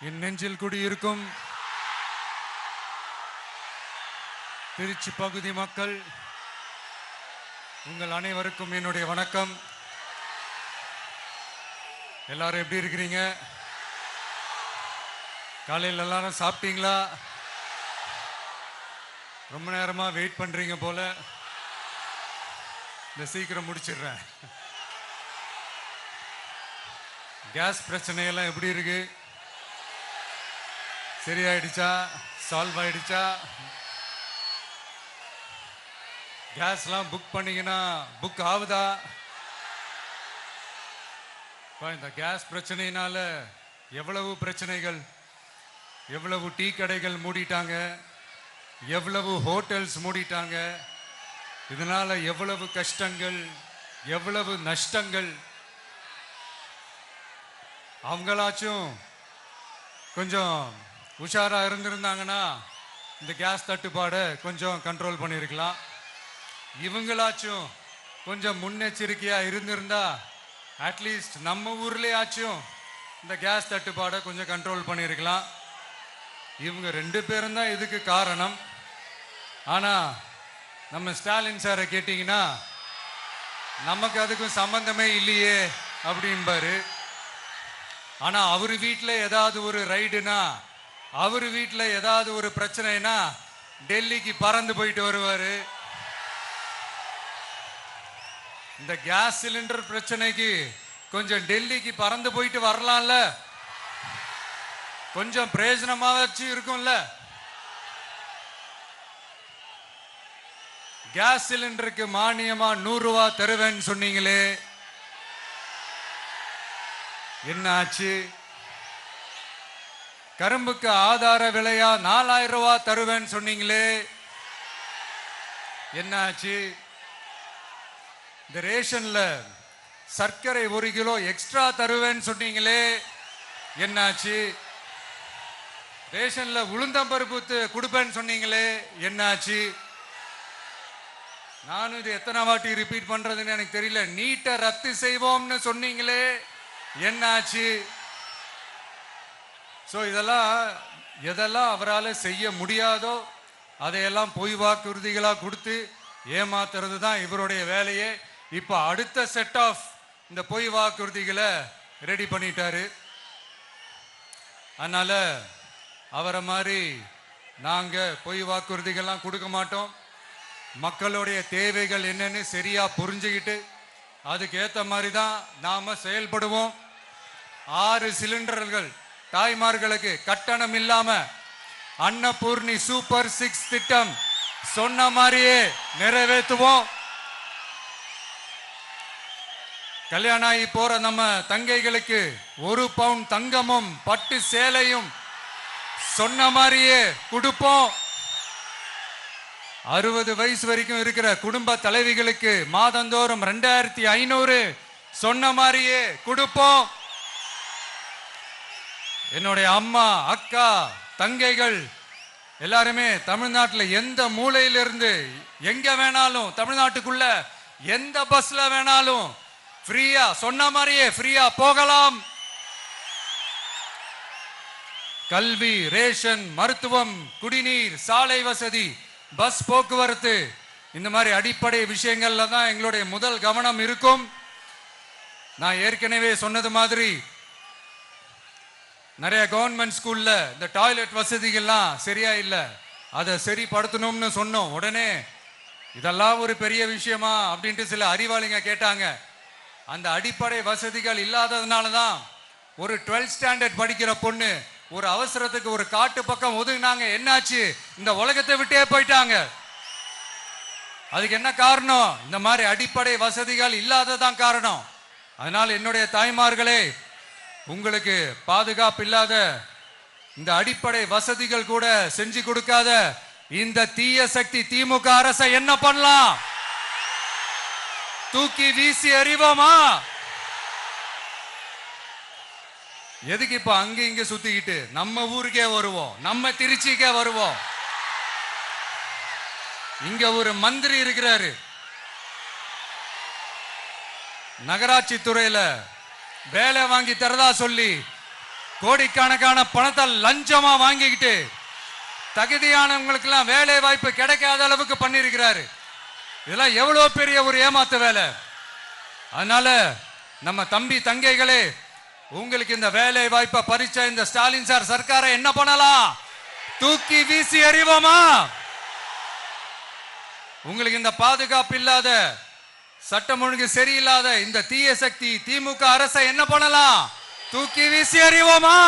என் நெஞ்சில் குடியிருக்கும் திருச்சி பகுதி மக்கள் உங்கள் அனைவருக்கும் என்னுடைய வணக்கம். எல்லாரும் எப்படி இருக்கிறீங்க? காலையில் எல்லாரும் சாப்பிட்டீங்களா? ரொம்ப நேரமா வெயிட் பண்றீங்க போல. இந்த சீக்கிரம் முடிச்சிடுறேன். கேஸ் பிரச்சனையெல்லாம் எப்படி இருக்கு? சரியாயிடுச்சா? சால்வ் ஆயிடுச்சா? கேஸ்லாம் புக் பண்ணீங்கன்னா புக் ஆகுதா? இந்த கேஸ் பிரச்சனையினால எவ்வளவு பிரச்சனைகள், எவ்வளவு டீ கடைகள் மூடிட்டாங்க, எவ்வளவு ஹோட்டல்ஸ் மூடிட்டாங்க, இதனால எவ்வளவு கஷ்டங்கள், எவ்வளவு நஷ்டங்கள். அவங்களாச்சும் கொஞ்சம் உஷாரா இருந்திருந்தாங்கன்னா இந்த கேஸ் தட்டுப்பாடை கொஞ்சம் கண்ட்ரோல் பண்ணியிருக்கலாம். இவங்களாச்சும் கொஞ்சம் முன்னெச்சரிக்கையா இருந்திருந்தா அட்லீஸ்ட் நம்ம ஊர்லயாச்சும் இந்த கேஸ் தட்டுப்பாடை கொஞ்சம் கண்ட்ரோல் பண்ணியிருக்கலாம். இவங்க 2 பேரும் தான் இதுக்கு காரணம். ஆனா நம்ம ஸ்டாலின் சாரை கேட்டீங்கன்னா நமக்கு அதுக்கும் சம்பந்தமே இல்லையே அப்படின்பாரு. ஆனா அவர் வீட்டில் ஏதாவது ஒரு ரைடுனா, அவர் வீட்டில் ஏதாவது ஒரு பிரச்சனைனா டெல்லிக்கு பறந்து போயிட்டு வருவாரு. இந்த கேஸ் சிலிண்டர் பிரச்சனைக்கு கொஞ்சம் டெல்லிக்கு பறந்து போயிட்டு வரலாம்ல, கொஞ்சம் பிரயோஜனமாச்சு இருக்கும்ல. கேஸ் சிலிண்டருக்கு மானியமா 100 ரூபாய் தருவேன்னு சொன்னீங்களே, என்ன ஆச்சு? கரும்புக்கு ஆதார விலையா 4000 ரூபாய் தருவேன்னு சொன்னீங்களே, என்ன ஆச்சு? இந்த ரேஷன்ல சர்க்கரை 1 கிலோ எக்ஸ்ட்ரா தருவேன்னு சொன்னீங்களே, என்னாச்சு? ரேஷன்ல உளுந்தம்பருப்பு கொடுப்பேன்னு சொன்னீங்களே, என்னாச்சு? நானும் இது எத்தனை வாட்டி ரிப்பீட் பண்றதுன்னு எனக்கு தெரியல. நீட்டை ரத்து செய்வோம்னு சொன்னீங்களே, என்னாச்சு? ஸோ எதெல்லாம் அவரால் செய்ய முடியாதோ அதையெல்லாம் பொய் வாக்குறுதிகளாக கொடுத்து ஏமாத்துறது தான் இவருடைய வேலையே. இப்போ அடுத்த செட் ஆஃப் இந்த பொய் வாக்குறுதிகளை ரெடி பண்ணிட்டாரு. அதனால அவரை மாதிரி நாங்க பொய் வாக்குறுதிகள்லாம் கொடுக்க மாட்டோம். மக்களுடைய தேவைகள் என்னன்னு சரியா புரிஞ்சுக்கிட்டு அதுக்கு ஏற்ற மாதிரி தான் நாம செயல்படுவோம். 6 சிலிண்டர்கள் தாய்மார்களுக்கு கட்டணம் இல்லாம அன்னபூர்ணி சூப்பர் 6 திட்டம் சொன்ன மாதிரியே நிறைவேற்றுவோம். கல்யாணம் ஆகி போற நம்ம தங்கைகளுக்கு 1 பவுன் தங்கமும் பட்டு சேலையும் சொன்ன மாதிரியே கொடுப்போம். 60 வயசு வரைக்கும் இருக்கிற குடும்ப தலைவிகளுக்கு மாதந்தோறும் 2500 சொன்ன மாதிரியே கொடுப்போம். என்னுடைய அம்மா, அக்கா, தங்கைகள் எல்லாருமே தமிழ்நாட்டில் எந்த மூலையிலிருந்து எங்க வேணாலும், தமிழ்நாட்டுக்குள்ள எந்த பஸ்ல வேணாலும் ஃப்ரீயா சொன்ன மாதிரியே ஃப்ரீயா போகலாம். கல்வி, ரேஷன், மருத்துவம், குடிநீர், சாலை வசதி, பஸ் போக்குவரத்து, இந்த மாதிரி அடிப்படை விஷயங்கள்ல தான் எங்களுடைய முதல் கவனம் இருக்கும். நான் ஏற்கனவே சொன்னது மாதிரி நிறைய கவர்மெண்ட் ஸ்கூல்ல இந்த டாய்லெட் வசதிகள்லாம் சரியா இல்லை, அதை சரிப்படுத்தணும்னு சொன்னோம். உடனே இதெல்லாம் ஒரு பெரிய விஷயமா அப்படின்ட்டு சில அறிவாளிங்க கேட்டாங்க. அந்த அடிப்படை வசதிகள் இல்லாததுனால தான் ஒரு 12th ஸ்டாண்டர்ட் படிக்கிற பொண்ணு ஒரு அவசரத்துக்கு ஒரு காட்டு பக்கம் ஒதுங்கினாங்க. என்னாச்சு? இந்த உலகத்தை விட்டே போயிட்டாங்க. அதுக்கு என்ன காரணம்? இந்த மாதிரி அடிப்படை வசதிகள் இல்லாததான் காரணம். அதனால என்னுடைய தாய்மார்களே, உங்களுக்கு பாதுகாப்பு இல்லாத இந்த அடிப்படை வசதிகள் கூட செஞ்சு கொடுக்காத இந்த தீய சக்தி திமுக அரசை என்ன பண்ணலாம்? தூக்கி வீசி அறிவோமா? எதுக்கு இப்ப அங்க இங்க சுத்திக்கிட்டு நம்ம ஊருக்கே வருவோம், நம்ம திருச்சிக்கே வருவோம். இங்க ஒரு மந்திரி இருக்கிறாரு, நகராட்சி துறையில வேலை வாங்கி தரதா சொல்லி கோடிக்கணக்கான பணத்தை லஞ்சமா வாங்கிக்கிட்டு தகுதியானவங்களுக்கு எல்லாம் வேலை வாய்ப்பு கிடைக்காத அளவுக்கு பண்ணிருக்கிறாரு. இதெல்லாம் எவ்வளவு பெரிய ஒரு ஏமாத்து வேலை. அதனால நம்ம தம்பி தங்கைகளே, உங்களுக்கு இந்த வேலை வாய்ப்பை பறிச்ச இந்த ஸ்டாலின் சார் சர்க்காரை என்ன பண்ணலாம்? தூக்கி வீசி எறிவோமா? உங்களுக்கு இந்த பாதுகாப்பு இல்லாத, சட்டம் ஒழுங்கு சரியில்லாத இந்த தீய சக்தி திமுக அரசை என்ன பண்ணலாம்? தூக்கி வீசி எறிவோமா?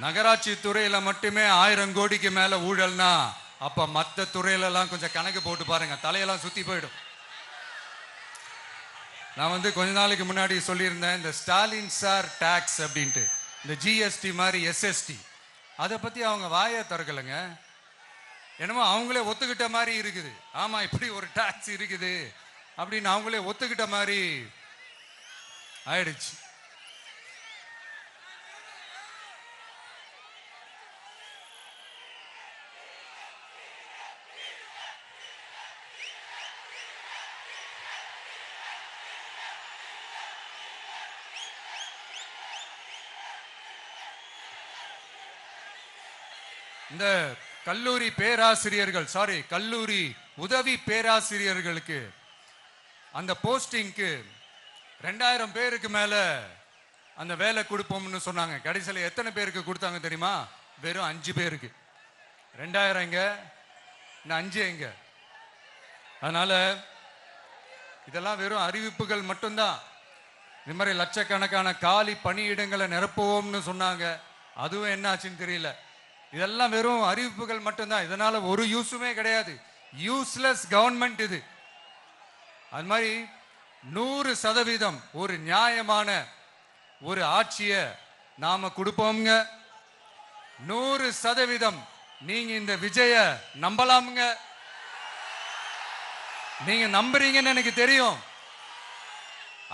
நகராட்சி துறையில மட்டுமே 1000 கோடிக்கு மேல ஊழல்னா அப்ப மற்ற துறையில எல்லாம் கொஞ்சம் கணக்கு போட்டு பாருங்க, தலையெல்லாம் சுத்தி போயிடும். நான் கொஞ்ச நாளைக்கு முன்னாடி சொல்லியிருந்தேன், இந்த ஸ்டாலின் சார் டாக்ஸ் அப்படின்ட்டு, இந்த ஜிஎஸ்டி மாதிரி எஸ்எஸ்டி, அதை பத்தி அவங்க வாயை திறக்கலைங்க. என்னமோ அவங்களே ஒத்துக்கிட்ட மாதிரி இருக்குது. ஆமா, இப்படி ஒரு டாக்ஸ் இருக்குது அப்படின்னு அவங்களே ஒத்துக்கிட்ட மாதிரி ஆயிடுச்சு. இந்த கல்லூரி பேராசிரியர்கள், கல்லூரி உதவி பேராசிரியர்களுக்கு அந்த போஸ்டிங்க்கு 2000 பேருக்கு மேல அந்த வேலை கொடுப்போம்னு சொன்னாங்க. கடைசியில் எத்தனை பேருக்கு கொடுத்தாங்க தெரியுமா? வெறும் 5 பேருக்கு. 2000 எங்க, இந்த 5 எங்க? அதனால இதெல்லாம் வெறும் அறிவிப்புகள் மட்டும்தான். இது மாதிரி லட்சக்கணக்கான காலி பணியிடங்களை நிரப்புவோம்னு சொன்னாங்க. அதுவும் என்ன ஆச்சுன்னு தெரியல. இதெல்லாம் வெறும் அறிவிப்புகள் மட்டும்தான். இதனால ஒரு யூஸுமே கிடையாது. யூஸ்லெஸ் கவர்மெண்ட் இது. அது மாதிரி 100% ஒரு நியாயமான ஒரு ஆட்சியை நாம கொடுப்போம்ங்க. 100% நீங்க இந்த விஜய நம்பலாமுங்க. நீங்க நம்புறீங்கன்னு எனக்கு தெரியும்.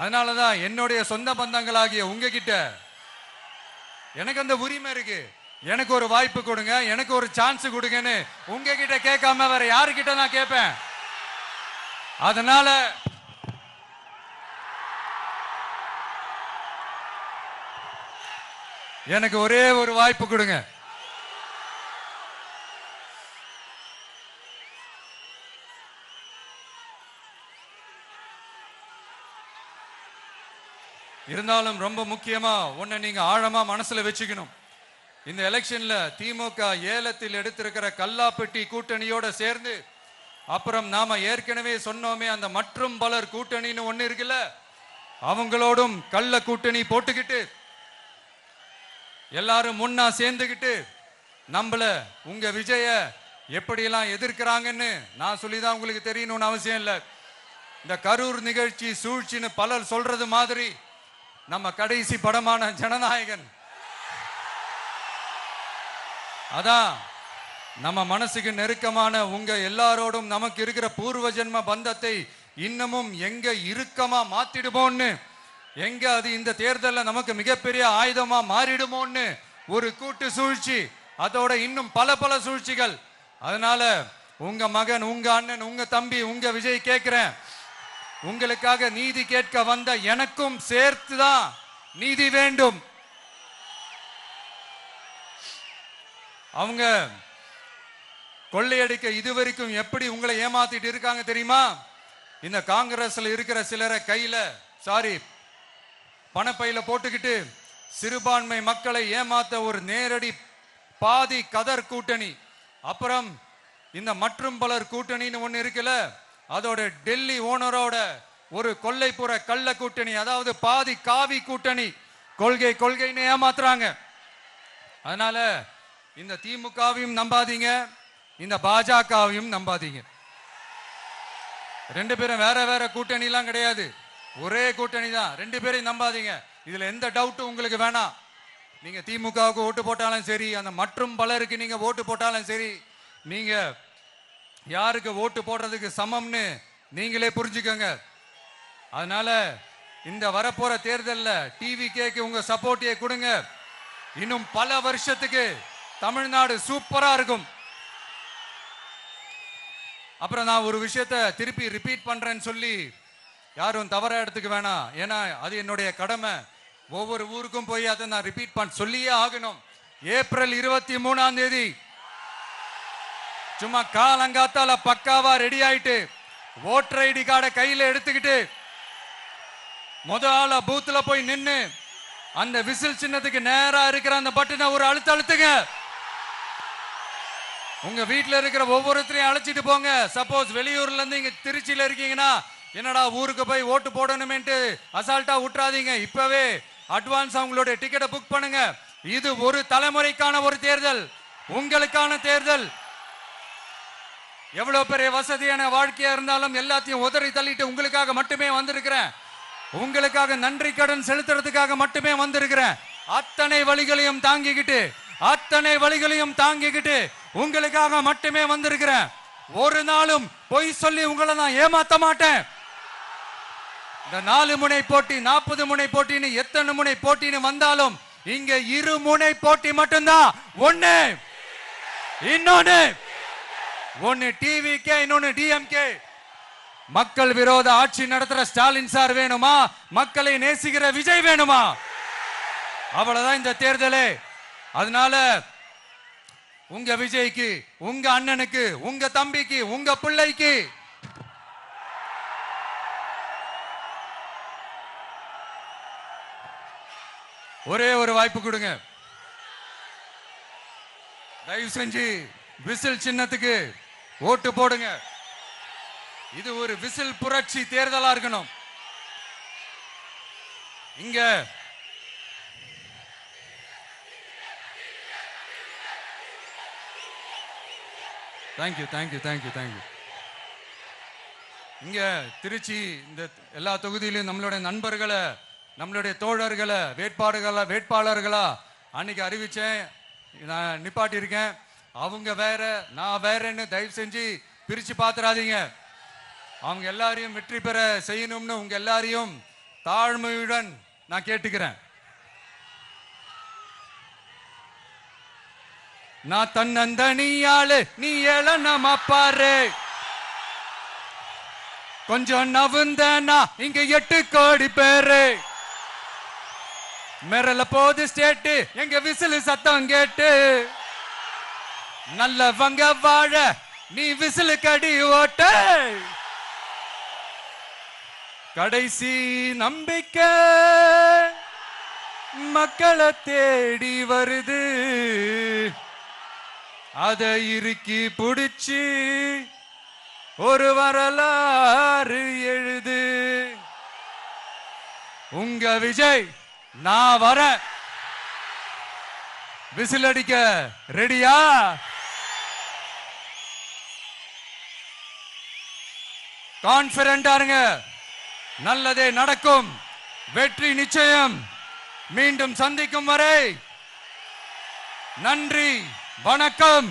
அதனாலதான் என்னுடைய சொந்த பந்தங்களாகிய உங்ககிட்ட எனக்கு அந்த உரிமை இருக்கு. எனக்கு ஒரு வாய்ப்பு கொடுங்க, எனக்கு ஒரு சான்ஸ் கொடுங்கன்னு உங்ககிட்ட கேட்காம வேற யாருக்கிட்ட நான் கேட்பேன்? அதனால எனக்கு ஒரே ஒரு வாய்ப்பு கொடுங்க. இருந்தாலும் ரொம்ப முக்கியமா ஒண்ணு நீங்க ஆழமா மனசுல வச்சுக்கணும். இந்த எலெக்ஷன்ல திமுக ஏலத்தில் எடுத்திருக்கிற கல்லாப்பட்டி கூட்டணியோட சேர்ந்து, அப்புறம் நாம ஏற்கனவே சொன்னோமே அந்த மற்றும் பலர் கூட்டணின்னு ஒண்ணு இருக்குல்ல, அவங்களோடும் கள்ள கூட்டணி போட்டுக்கிட்டு எல்லாரும் முன்னா சேர்ந்துக்கிட்டு நம்மள உங்க விஜய எப்படியெல்லாம் எதிர்க்கிறாங்கன்னு நான் சொல்லிதான் உங்களுக்கு தெரியணும்னு அவசியம் இல்லை. இந்த கரூர் நிகழ்ச்சி சூழ்ச்சின்னு பலர் சொல்றது மாதிரி நம்ம கடைசி படமான ஜனநாயகன், அதான் நம்ம மனசுக்கு நெருக்கமான உங்க எல்லாரோடும் நமக்கு இருக்கிற பூர்வ ஜென்ம பந்தத்தை இன்னமும் எங்க இறுக்கமா மாத்திடுமோன்னு, எங்க அது இந்த தேர்தலில் நமக்கு மிகப்பெரிய ஆயுதமா மாறிடுமோன்னு ஒரு கூட்டு சூழ்ச்சி, அதோட இன்னும் பல பல சூழ்ச்சிகள். அதனால உங்க மகன், உங்க அண்ணன், உங்க தம்பி, உங்க விஜய் கேட்கிறேன், உங்களுக்காக நீதி கேட்க வந்த எனக்கும் சேர்த்துதான் நீதி வேண்டும். அவங்க கொள்ளையடிக்க இதுவரைக்கும் எப்படி உங்களை ஏமாத்திட்டு இருக்காங்க தெரியுமா? இந்த காங்கிரஸ்ல இருக்கிற சிலரை கையில பணப்பையில போட்டுக்கிட்டு சிறுபான்மை மக்களை ஏமாத்த ஒரு நேரடி பாதி கதர் கூட்டணி, அப்புறம் இந்த மற்றும் பலர் கூட்டணின்னு ஒண்ணு இருக்குல்ல, அதோட டெல்லி ஓனரோட ஒரு கொள்ளைப்புற கள்ள கூட்டணி, அதாவது பாதி காவி கூட்டணி. கொள்கைன்னு ஏமாத்துறாங்க. அதனால இந்த திமுகவையும் நம்பாதீங்க, இந்த பாஜகவையும் நம்பாதீங்க. 2 பேரும் வேற வேற கூட்டணி எல்லாம் கிடையாது, ஒரே கூட்டணி தான். 2 பேரையும் நம்பாதீங்க. இதுல எந்த டவுட்டும் உங்களுக்கு வேணாம். நீங்க திமுகவுக்கு ஓட்டு போட்டாலும் சரி, அந்த மற்றும் பலருக்கு நீங்க ஓட்டு போட்டாலும் சரி, நீங்க யாருக்கு ஓட்டு போடுறதுக்கு சமம்னு நீங்களே புரிஞ்சுக்கோங்க. அதனால இந்த வரப்போற தேர்தலில் டிவிகேக்கு உங்க சப்போர்ட்டை கொடுங்க. இன்னும் பல வருஷத்துக்கு தமிழ்நாடு சூப்பரா இருக்கும். அப்புறம் நான் ஒரு விஷயத்தை திருப்பி ரிப்பீட் பண்றேன்னு சொல்லி யாரும் தவறா எடுத்துக்க வேணாம். ஏன்னா அது என்னுடைய கடமை. ஒவ்வொரு ஊருக்கும் போய் அதை நான் ரிப்பீட் பண்ண சொல்லியே ஆகணும். ஏப்ரல் 23ஆம் தேதி சும்மா காலங்காத்தால பக்காவா ரெடி ஆயிட்டு ஓட்டர் ஐடி கார்டை கையில எடுத்துக்கிட்டு முதல்ல பூத்துல போய் நின்னு அந்த விசில் சின்னத்துக்கு நேரா இருக்கிற அந்த பட்டனை ஒரு அழுத்துங்க. உங்க வீட்டுல இருக்கிற ஒவ்வொருத்தரையும் அழைச்சிட்டு போங்க. சப்போஸ் வெளியூர்ல இருந்து இங்க திருச்சியில இருக்கீங்கன்னா என்னடா ஊருக்கு போய் ஓட்டு போடணுமேன்ட்டு அசால்ட்டா விட்டுறாதீங்க. இப்பவே அட்வான்ஸ் அவங்களுடைய டிக்கெட்டை புக் பண்ணுங்க. இது ஒரு தலைமுறைக்கான ஒரு தேர்தல், உங்களுக்கான தேர்தல். எவ்வளவு பெரிய வசதியான வாழ்க்கையா இருந்தாலும் எல்லாத்தையும் உதறி தள்ளிட்டு உங்களுக்காக மட்டுமே வந்திருக்கிறேன். உங்களுக்காக நன்றி கடன் செலுத்துறதுக்காக மட்டுமே வந்திருக்கிறேன். அத்தனை வழிகளையும் தாங்கிக்கிட்டு உங்களுக்காக மட்டுமே வந்திருக்கிறேன். ஒரு நாளும் பொய் சொல்லி உங்களை நான் ஏமாத்த மாட்டேன். இந்த 4 முனை போட்டி 40 முனை போட்டின்னு எத்தனை முனை போட்டின்னு வந்தாலும் இங்க 2 முனை போட்டி மட்டும்தான். ஒன்னு டிவிகே, இன்னொன்னு டிஎம்கே. மக்கள் விரோத ஆட்சி நடத்துற ஸ்டாலின் சார் வேணுமா, மக்களை நேசிக்கிற விஜய் வேணுமா? அவ்வளவுதான் இந்த தேர்தலே. அதனால உங்க விஜய்க்கு, உங்க அண்ணனுக்கு, உங்க தம்பிக்கு, உங்க பிள்ளைக்கு ஒரே ஒரு வாய்ப்பு கொடுங்க. தயவு செஞ்சு விசில் சின்னத்துக்கு ஓட்டு போடுங்க. இது ஒரு விசில் புரட்சி தேர்தலா இருக்கணும். இங்க தேங்க்யூ. இங்க திருச்சி இந்த எல்லா தொகுதியிலும் நம்மளுடைய நண்பர்களை, நம்மளுடைய தோழர்களை வேட்பாளர்களா அன்னைக்கு அறிவிச்சேன், நான் நிப்பாட்டி இருக்கேன். அவங்க வேற, நான் வேறன்னு தயவு செஞ்சு பிரிச்சு பாத்துறாதீங்க. அவங்க எல்லாரையும் வெற்றி பெற செய்யணும்னு உங்க எல்லாரையும் தாழ்மையுடன் நான் கேட்டுக்கிறேன். நான் தன்னந்தனியாளு, நீ ஏளனமா பாரு. கொஞ்சம் நவுந்தனா இங்க 8 கோடி பேரு. மிரல போது ஸ்டேட்டு எங்க விசில் சத்தம் கேட்டு. நல்லவங்க வாழ நீ விசில் கடி ஓட்ட. கடைசி நம்பிக்கை மக்களை தேடி வருது. அதை இறுக்கி புடிச்சு ஒரு வரலாறு எழுது. உங்க விஜய் நான் வர. விசில் அடிக்க ரெடியா? கான்பிடென்டா இருங்க. நல்லதே நடக்கும். வெற்றி நிச்சயம். மீண்டும் சந்திக்கும் வரை நன்றி, வணக்கம்.